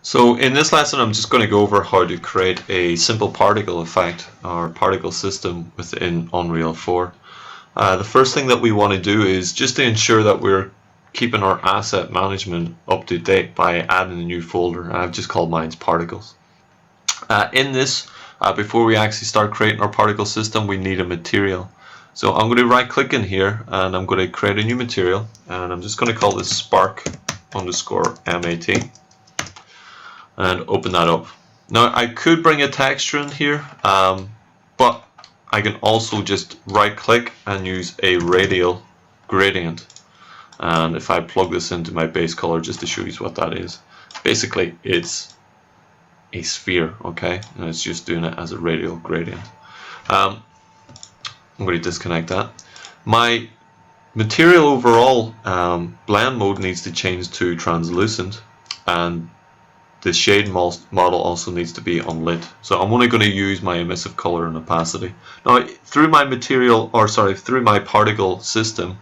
So in this lesson, I'm just going to go over how to create a simple particle effect or particle system within Unreal 4. The first thing that we want to do is just to ensure that we're keeping our asset management up to date by adding a new folder. I've just called mine particles. In this, before we actually start creating our particle system, we need a material. So I'm going to right click in here and I'm going to create a new material, and I'm just going to call this spark underscore MAT and open that up. Now I could bring a texture in here, but I can also just right click and use a radial gradient. And if I plug this into my base color just to show you what that is, basically it's a sphere, okay, and it's just doing it as a radial gradient. I'm going to disconnect that. My material overall blend mode needs to change to translucent, and the shade model also needs to be unlit. So I'm only going to use my emissive color and opacity. Now through my material, or sorry, through my particle system,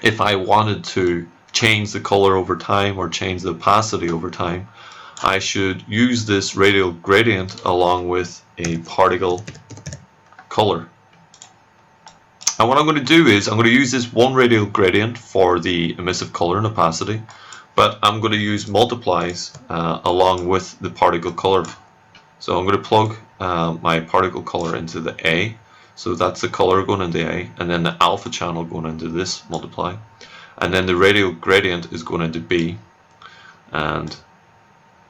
if I wanted to change the color over time or change the opacity over time, I should use this radial gradient along with a particle color. And what I'm going to do is I'm going to use this one radial gradient for the emissive color and opacity, but I'm going to use multiplies along with the particle color. So I'm going to plug my particle color into the A, so that's the color going into A, and then the alpha channel going into this multiply, and then the radial gradient is going into B, and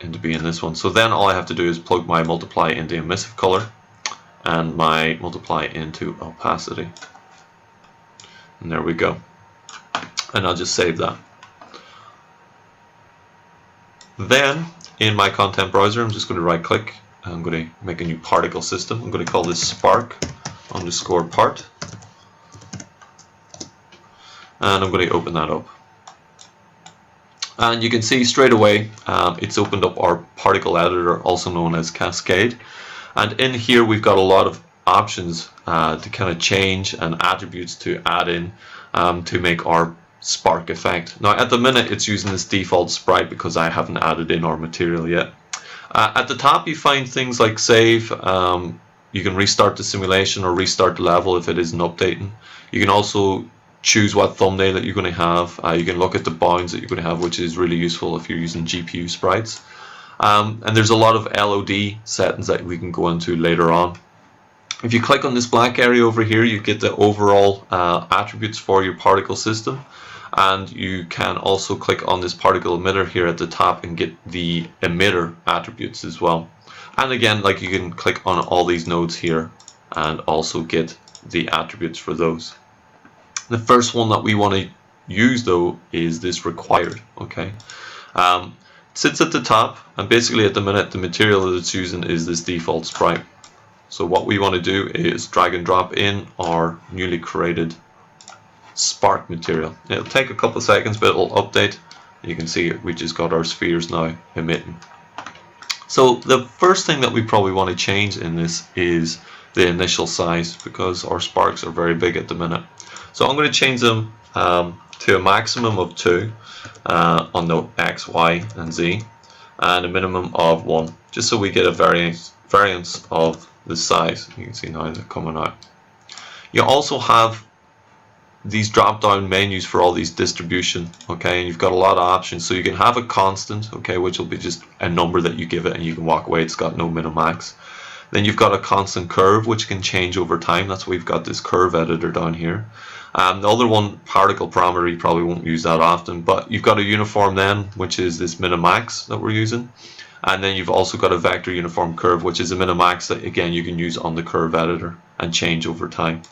into B in this one. So then all I have to do is plug my multiply into emissive color and my multiply into opacity, and there we go. And I'll just save that. Then in my content browser, I'm just going to right click. I'm going to make a new particle system. I'm going to call this spark underscore part, and I'm going to open that up. And you can see straight away it's opened up our particle editor, also known as Cascade. And in here we've got a lot of options to kind of change and attributes to add in to make our spark effect. Now at the minute it's using this default sprite because I haven't added in our material yet. At the top you find things like save. You can restart the simulation or restart the level if it isn't updating. You can also choose what thumbnail that you're going to have. You can look at the bounds that you're going to have, which is really useful if you're using GPU sprites. And there's a lot of LOD settings that we can go into later on. If you click on this black area over here, you get the overall attributes for your particle system, and you can also click on this particle emitter here at the top and get the emitter attributes as well. And again, like, you can click on all these nodes here and also get the attributes for those. The first one that we want to use though is this required, okay? It sits at the top, and basically at the minute the material that it's using is this default sprite. So what we want to do is drag and drop in our newly created spark material. It'll take a couple of seconds, but it'll update. You can see we just got our spheres now emitting. So the first thing that we probably want to change in this is the initial size, because our sparks are very big at the minute. So I'm going to change them to a maximum of 2 on the X, Y, and Z, and a minimum of 1, just so we get a variance of the size. You can see now they're coming out. You also have these drop down menus for all these distribution, okay, and you've got a lot of options. So you can have a constant, okay, which will be just a number that you give it and you can walk away. It's got no min or max. Then you've got a constant curve, which can change over time. That's why we've got this curve editor down here. The other one, particle parameter, you probably won't use that often, but you've got a uniform then, which is this min and max that we're using. And then you've also got a vector uniform curve, which is a min and max that again you can use on the curve editor and change over time.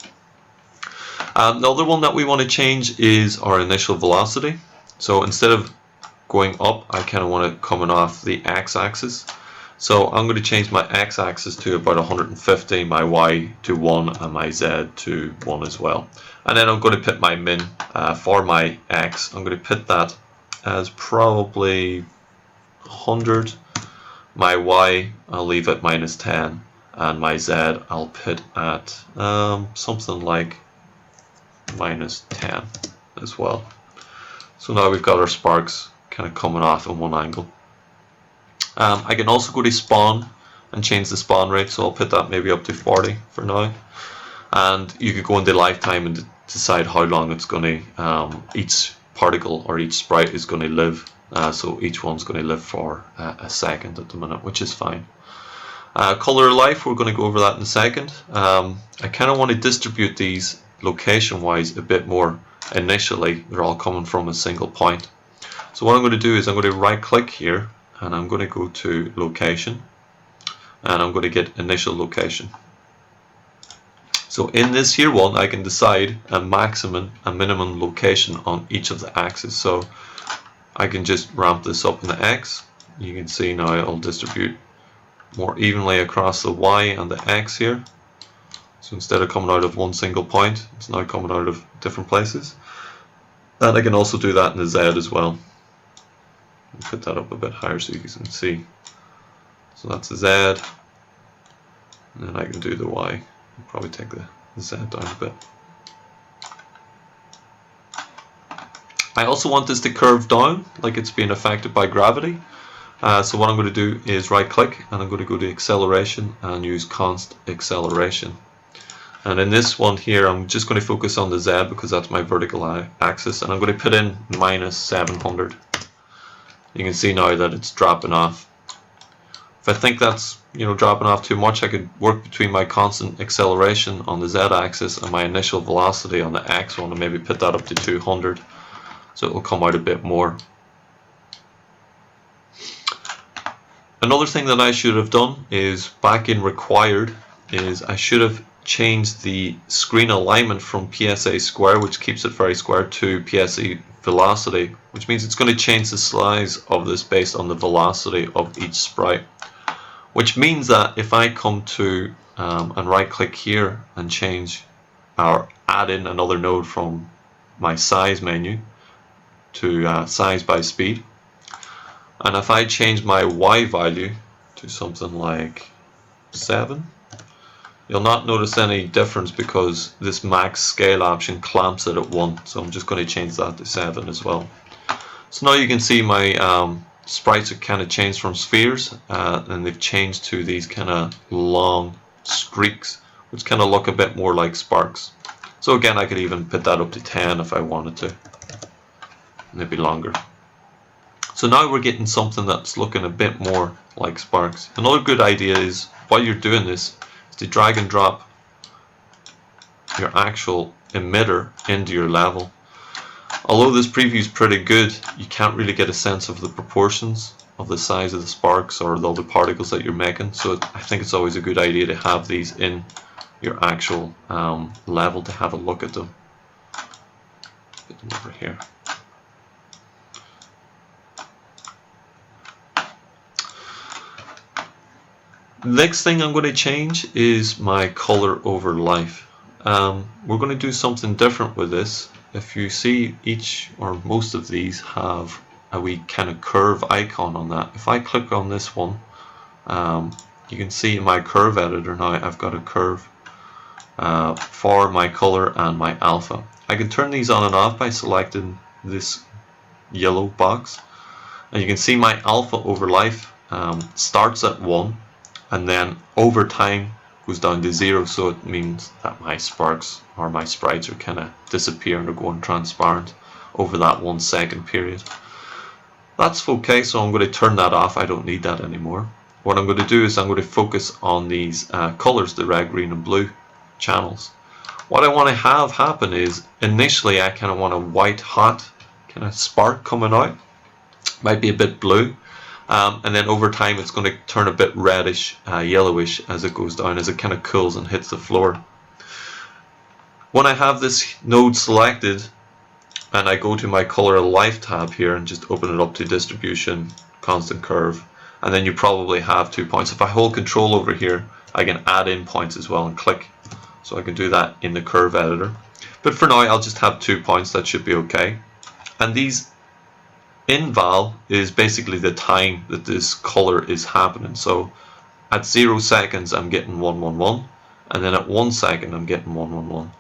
The other one that we want to change is our initial velocity. So instead of going up, I kind of want it coming off the x-axis. So I'm going to change my x-axis to about 150, my y to 1, and my z to 1 as well. And then I'm going to put my min for my x. I'm going to put that as probably 100. My y, I'll leave at -10, and my z I'll put at something like -10 as well. So now we've got our sparks kind of coming off in one angle. I can also go to spawn and change the spawn rate, so I'll put that maybe up to 40 for now. And you could go into lifetime and decide how long it's going to, each particle or each sprite is going to live. So each one's going to live for a second at the minute, which is fine. Color of life, we're going to go over that in a second. I kind of want to distribute these location wise a bit more. Initially they're all coming from a single point. So what I'm going to do is I'm going to right click here and I'm going to go to location and I'm going to get initial location. So in this here one I can decide a maximum and minimum location on each of the axes. So I can just ramp this up in the X. You can see now it'll distribute more evenly across the Y and the X here. So instead of coming out of one single point, it's now coming out of different places. And I can also do that in the Z as well. Put that up a bit higher so you can see. So that's the Z, and then I can do the Y. I'll probably take the Z down a bit. I also want this to curve down like it's being affected by gravity. So what I'm going to do is right click and I'm going to go to acceleration and use const acceleration. And in this one here I'm just going to focus on the Z because that's my vertical axis, and I'm going to put in -700. You can see now that it's dropping off. If I think that's dropping off too much, I could work between my constant acceleration on the Z axis and my initial velocity on the X one and maybe put that up to 200 so it will come out a bit more. Another thing that I should have done is back in required is I should have changed the screen alignment from PSA square, which keeps it very square, to PSA velocity, which means it's going to change the size of this based on the velocity of each sprite. Which means that if I come to and right click here and change or add in another node from my size menu to size by speed, and if I change my Y value to something like 7, you'll not notice any difference because this max scale option clamps it at 1. So I'm just going to change that to 7 as well. So now you can see my sprites are kind of changed from spheres and they've changed to these kind of long streaks, which kind of look a bit more like sparks. So again, I could even put that up to 10 if I wanted to, maybe longer. So now we're getting something that's looking a bit more like sparks. Another good idea is while you're doing this is to drag and drop your actual emitter into your level. Although this preview is pretty good, you can't really get a sense of the proportions of the size of the sparks or the other particles that you're making. So I think it's always a good idea to have these in your actual level to have a look at them. Put them over here. Next thing I'm going to change is my color over life. We're going to do something different with this. If you see, each or most of these have a wee kind of curve icon on that. If I click on this one, you can see in my curve editor now I've got a curve for my color and my alpha. I can turn these on and off by selecting this yellow box, and you can see my alpha over life starts at 1 and then over time goes down to 0, so it means that my sparks or my sprites are kind of disappearing or going transparent over that 1 second period. That's okay, so I'm going to turn that off. I don't need that anymore. What I'm going to do is I'm going to focus on these colors, the red, green and blue channels. What I want to have happen is initially I kind of want a white hot kind of spark coming out, might be a bit blue. And then over time it's going to turn a bit reddish, yellowish as it goes down, as it kind of cools and hits the floor. When I have this node selected and I go to my color of life tab here and just open it up to distribution, constant curve, and then you probably have 2 points. If I hold control over here, I can add in points as well and click. So I can do that in the curve editor. But for now I'll just have 2 points, that should be okay. And these inval is basically the time that this color is happening. So at 0 seconds I'm getting 111, and then at 1 second I'm getting 111.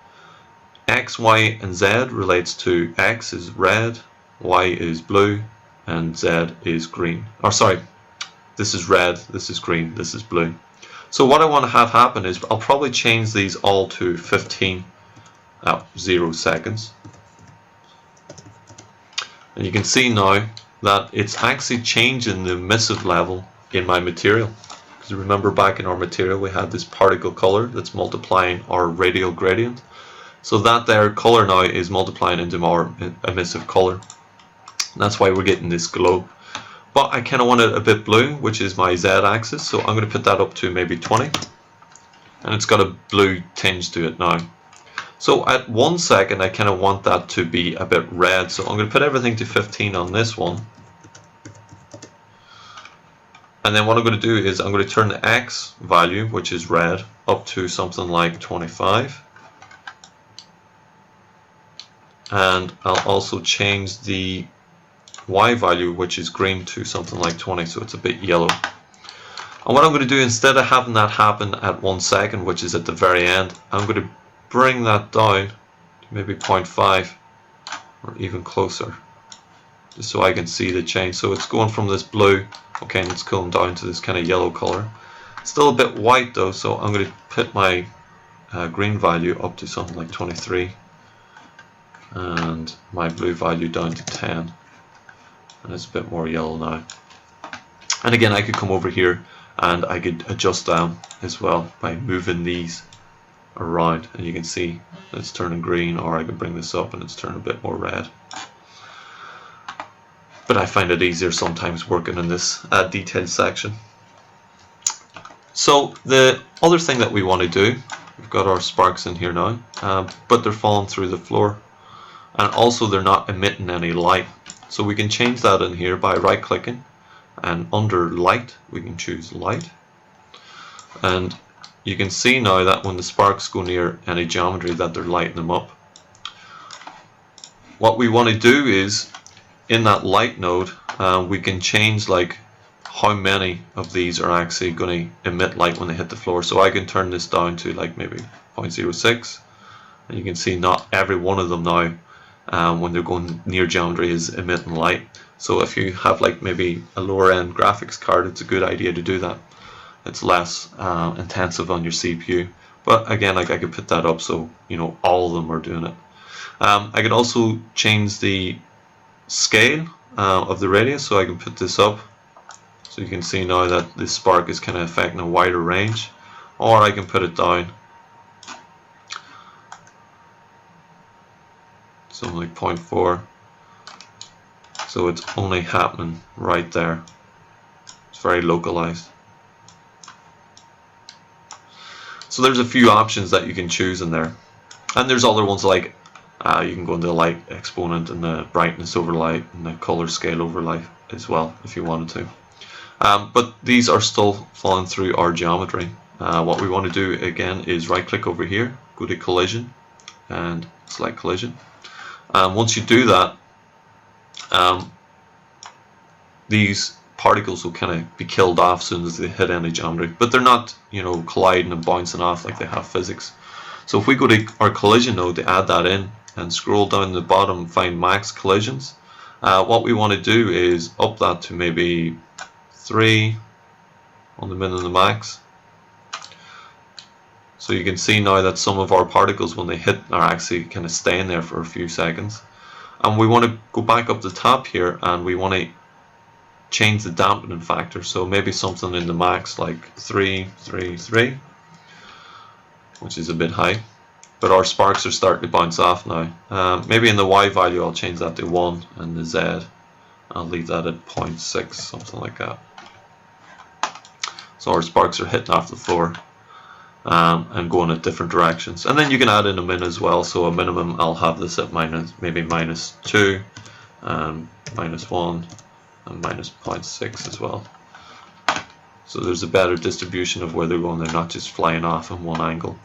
X, Y and Z relates to X is red, Y is blue and Z is green. Or sorry, this is red, this is green, this is blue. So what I want to have happen is I'll probably change these all to 15 at 0 seconds. And you can see now that it's actually changing the emissive level in my material. Because remember, back in our material we had this particle color that's multiplying our radial gradient. So that there color now is multiplying into our emissive color. And that's why we're getting this glow. But I kind of want it a bit blue, which is my z-axis, so I'm going to put that up to maybe 20. And it's got a blue tinge to it now. So at 1 second I kind of want that to be a bit red, so I'm going to put everything to 15 on this one. And then what I'm going to do is I'm going to turn the x value, which is red, up to something like 25. And I'll also change the y value, which is green, to something like 20, so it's a bit yellow. And what I'm going to do, instead of having that happen at 1 second, which is at the very end, I'm going to bring that down to maybe 0.5 or even closer, just so I can see the change. So it's going from this blue, okay, and it's cooling down to this kind of yellow color. Still a bit white though, so I'm going to put my green value up to something like 23 and my blue value down to 10. And it's a bit more yellow now. And again, I could come over here and I could adjust down as well by moving these around, and you can see it's turning green, or I can bring this up and it's turning a bit more red. But I find it easier sometimes working in this detailed section. So the other thing that we want to do, we've got our sparks in here now, but they're falling through the floor, and also they're not emitting any light. So we can change that in here by right clicking, and under light we can choose light, and you can see now that when the sparks go near any geometry that they're lighting them up. What we want to do is, in that light node, we can change like how many of these are actually going to emit light when they hit the floor. So I can turn this down to like maybe 0.06, and you can see not every one of them now, when they're going near geometry, is emitting light. So if you have like maybe a lower end graphics card, it's a good idea to do that. It's less intensive on your CPU. But again, like I could put that up so you know all of them are doing it. I could also change the scale of the radius, so I can put this up so you can see now that this spark is kind of affecting a wider range, or I can put it down something like 0.4, so it's only happening right there. It's very localized. So there's a few options that you can choose in there, and there's other ones like you can go into the light exponent and the brightness overlay and the color scale overlay as well if you wanted to. But these are still falling through our geometry. What we want to do again is right click over here, go to collision and select collision. Once you do that, these particles will kind of be killed off as soon as they hit any geometry, but they're not, you know, colliding and bouncing off like they have physics. So if we go to our collision node to add that in and scroll down the bottom and find max collisions, what we want to do is up that to maybe 3 on the min and the max. So you can see now that some of our particles, when they hit, are actually kind of staying there for a few seconds. And we want to go back up the top here and we want to change the dampening factor, so maybe something in the max like 3, 3, 3, which is a bit high, but our sparks are starting to bounce off now. Maybe in the Y value I'll change that to 1, and the Z I'll leave that at 0.6, something like that. So our sparks are hitting off the floor and going at different directions. And then you can add in a min as well, so a minimum I'll have this at maybe -2, -1, and -0.6 as well. So there's a better distribution of where they're going, they're not just flying off in one angle.